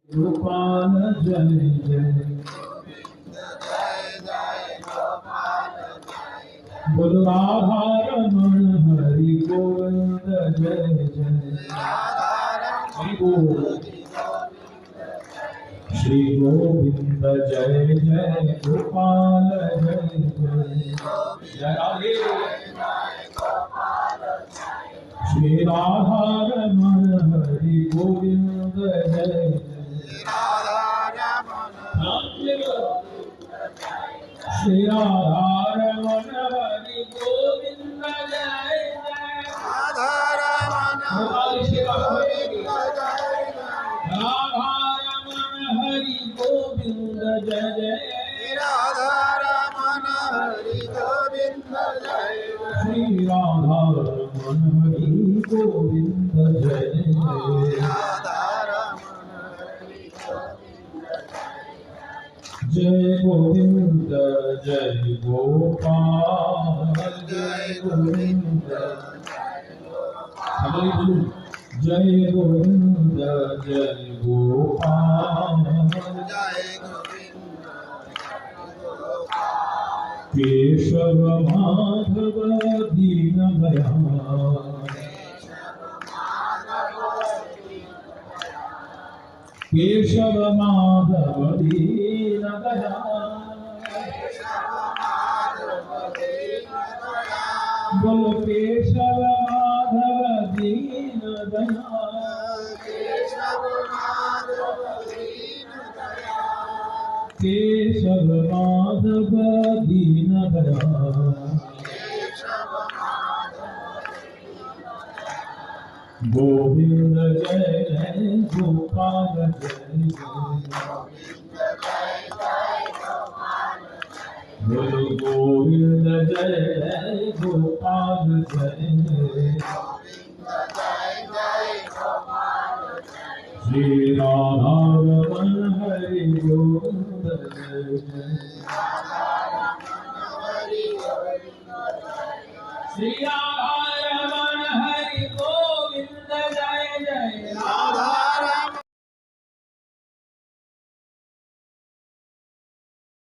गोपाल जय जय बोलो राधा रमण हरि गोविंद जय जय हरि बोल श्री गोविंद जय जय गोपाल जय जय जय राधे श्री राधा रमण हरि गोविंद जय जय श्री राधा रमण हरि गोविंद जय जय राधा रमण हरि गोविंद जय जय राधा रमण हरि गोविंद जय श्री राधा रमण हरि गोविंद जय जय जय गोविंद जय गोपाल जय गोविंद जय गोविंद जय गोपाल केशव माधव दीन दयाल केशव माधव दीन दयाल बोलो केशव माधव दीन दयाल केशव माधव दीन दयाल गोविंद जय जय गोपाल जय जय बोलो गोविंद जय जय गोपाल जय श्री राधा रमण हरि गोविंद जय जय श्री राधा रमण हरि